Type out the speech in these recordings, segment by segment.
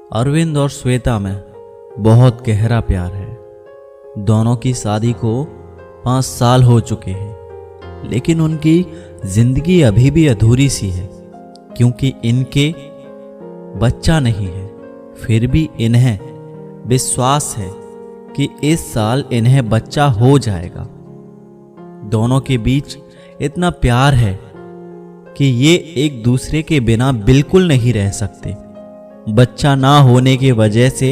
अरविंद और श्वेता में बहुत गहरा प्यार है। दोनों की शादी को 5 साल हो चुके हैं, लेकिन उनकी जिंदगी अभी भी अधूरी सी है क्योंकि इनके बच्चा नहीं है। फिर भी इन्हें विश्वास है कि इस साल इन्हें बच्चा हो जाएगा। दोनों के बीच इतना प्यार है कि ये एक दूसरे के बिना बिल्कुल नहीं रह सकते। बच्चा ना होने की वजह से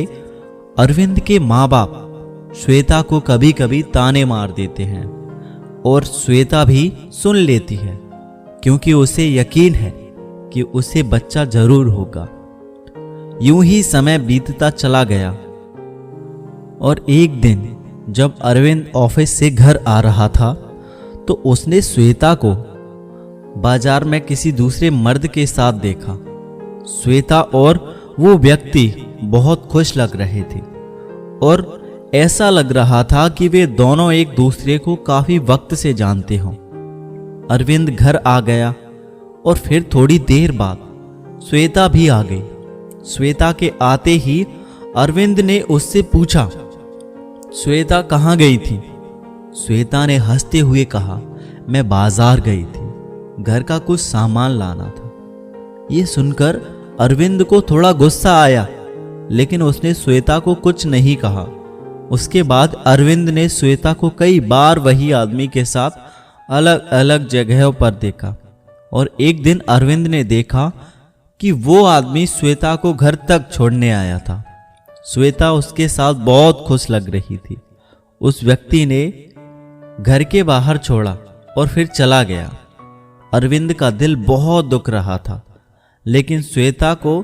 अरविंद के माँ बाप श्वेता को कभी कभी ताने मार देते हैं और श्वेता भी सुन लेती है क्योंकि उसे यकीन है कि उसे बच्चा जरूर होगा। यूं ही समय बीतता चला गया और एक दिन जब अरविंद ऑफिस से घर आ रहा था तो उसने श्वेता को बाजार में किसी दूसरे मर्द के साथ देखा। श्वेता और वो व्यक्ति बहुत खुश लग रहे थे और ऐसा लग रहा था कि वे दोनों एक दूसरे को काफी वक्त से जानते हों। अरविंद घर आ गया और फिर थोड़ी देर बाद श्वेता भी आ गई। श्वेता के आते ही अरविंद ने उससे पूछा, श्वेता कहाँ गई थी? श्वेता ने हंसते हुए कहा, मैं बाजार गई थी, घर का कुछ सामान लाना था। ये सुनकर अरविंद को थोड़ा गुस्सा आया, लेकिन उसने श्वेता को कुछ नहीं कहा। उसके बाद अरविंद ने श्वेता को कई बार वही आदमी के साथ अलग अलग जगहों पर देखा और एक दिन अरविंद ने देखा कि वो आदमी श्वेता को घर तक छोड़ने आया था। श्वेता उसके साथ बहुत खुश लग रही थी। उस व्यक्ति ने घर के बाहर छोड़ा और फिर चला गया। अरविंद का दिल बहुत दुख रहा था, लेकिन श्वेता को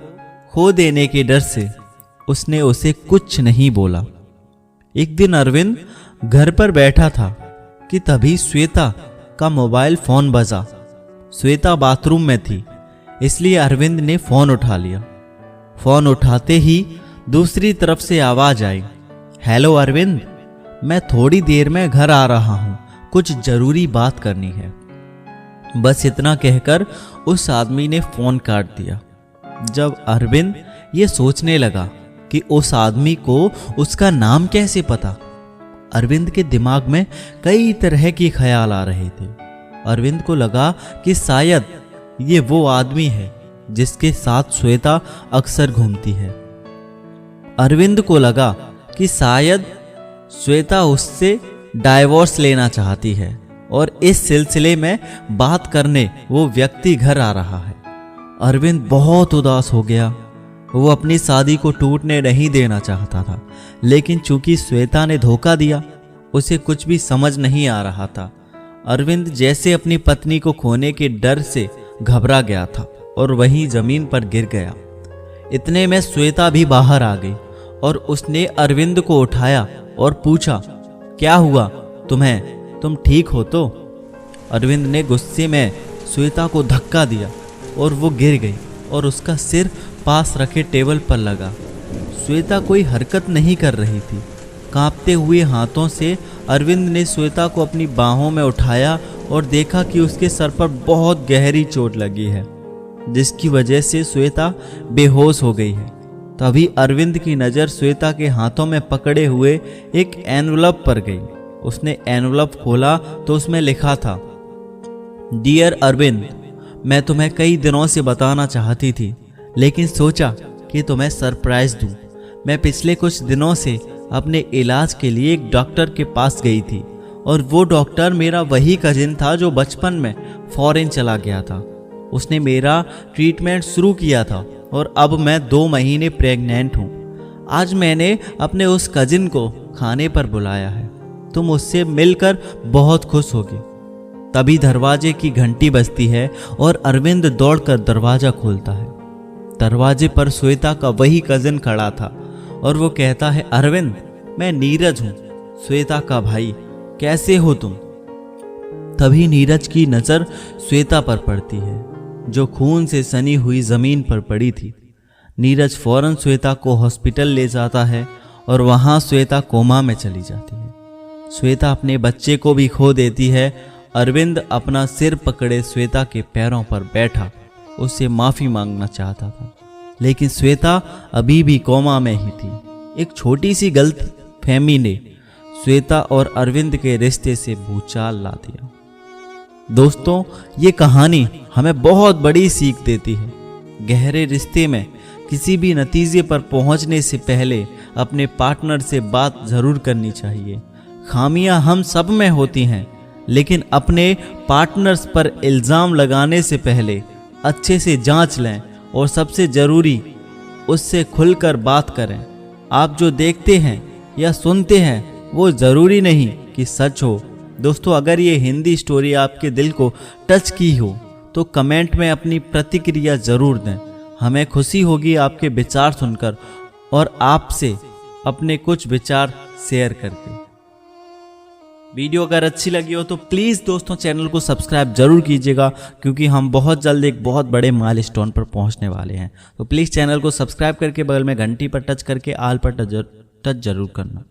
खो देने के डर से उसने उसे कुछ नहीं बोला। एक दिन अरविंद घर पर बैठा था कि तभी श्वेता का मोबाइल फोन बजा। श्वेता बाथरूम में थी, इसलिए अरविंद ने फोन उठा लिया। फोन उठाते ही दूसरी तरफ से आवाज आई, हेलो अरविंद, मैं थोड़ी देर में घर आ रहा हूं, कुछ जरूरी बात करनी है। बस इतना कहकर उस आदमी ने फोन काट दिया। जब अरविंद ये सोचने लगा कि उस आदमी को उसका नाम कैसे पता, अरविंद के दिमाग में कई तरह के ख्याल आ रहे थे। अरविंद को लगा कि शायद ये वो आदमी है जिसके साथ श्वेता अक्सर घूमती है। अरविंद को लगा कि शायद श्वेता उससे डाइवोर्स लेना चाहती है और इस सिलसिले में बात करने वो व्यक्ति घर आ रहा है। अरविंद बहुत उदास हो गया। वो अपनी शादी को टूटने नहीं देना चाहता था, लेकिन चूंकि श्वेता ने धोखा दिया, उसे कुछ भी समझ नहीं आ रहा था। अरविंद जैसे अपनी पत्नी को खोने के डर से घबरा गया था और वहीं जमीन पर गिर गया। इतने में श्वेता भी बाहर आ गई और उसने अरविंद को उठाया और पूछा, क्या हुआ तुम्हें, तुम ठीक हो तो? अरविंद ने गुस्से में श्वेता को धक्का दिया और वो गिर गई और उसका सिर पास रखे टेबल पर लगा। श्वेता कोई हरकत नहीं कर रही थी। कांपते हुए हाथों से अरविंद ने श्वेता को अपनी बाहों में उठाया और देखा कि उसके सर पर बहुत गहरी चोट लगी है, जिसकी वजह से श्वेता बेहोश हो गई है। तभी अरविंद की नज़र श्वेता के हाथों में पकड़े हुए एक एनवलप पर गई। उसने एनवलप खोला तो उसमें लिखा था, डियर अरविंद, मैं तुम्हें कई दिनों से बताना चाहती थी, लेकिन सोचा कि तुम्हें सरप्राइज दूं। मैं पिछले कुछ दिनों से अपने इलाज के लिए एक डॉक्टर के पास गई थी और वो डॉक्टर मेरा वही कजिन था जो बचपन में फॉरेन चला गया था। उसने मेरा ट्रीटमेंट शुरू किया था और अब मैं 2 महीने प्रेग्नेंट हूँ। आज मैंने अपने उस कजिन को खाने पर बुलाया है, तुम उससे मिलकर बहुत खुश होगी। तभी दरवाजे की घंटी बजती है और अरविंद दौड़कर दरवाजा खोलता है। दरवाजे पर श्वेता का वही कजिन खड़ा था और वो कहता है, अरविंद, मैं नीरज हूँ, श्वेता का भाई, कैसे हो तुम? तभी नीरज की नजर श्वेता पर पड़ती है, जो खून से सनी हुई जमीन पर पड़ी थी। नीरज फौरन श्वेता को हॉस्पिटल ले जाता है और वहां श्वेता कोमा में चली जाती है। श्वेता अपने बच्चे को भी खो देती है। अरविंद अपना सिर पकड़े श्वेता के पैरों पर बैठा उससे माफी मांगना चाहता था, लेकिन श्वेता अभी भी कोमा में ही थी। एक छोटी सी गलतफहमी ने श्वेता और अरविंद के रिश्ते से भूचाल ला दिया। दोस्तों, ये कहानी हमें बहुत बड़ी सीख देती है। गहरे रिश्ते में किसी भी नतीजे पर पहुंचने से पहले अपने पार्टनर से बात जरूर करनी चाहिए। खामियां हम सब में होती हैं, लेकिन अपने पार्टनर्स पर इल्ज़ाम लगाने से पहले अच्छे से जांच लें और सबसे ज़रूरी उससे खुलकर बात करें। आप जो देखते हैं या सुनते हैं वो ज़रूरी नहीं कि सच हो। दोस्तों, अगर ये हिंदी स्टोरी आपके दिल को टच की हो तो कमेंट में अपनी प्रतिक्रिया ज़रूर दें। हमें खुशी होगी आपके विचार सुनकर और आपसे अपने कुछ विचार शेयर करके। वीडियो अगर अच्छी लगी हो तो प्लीज़ दोस्तों चैनल को सब्सक्राइब जरूर कीजिएगा, क्योंकि हम बहुत जल्द एक बहुत बड़े माइलस्टोन पर पहुंचने वाले हैं। तो प्लीज़ चैनल को सब्सक्राइब करके बगल में घंटी पर टच करके आल पर टच जरूर करना।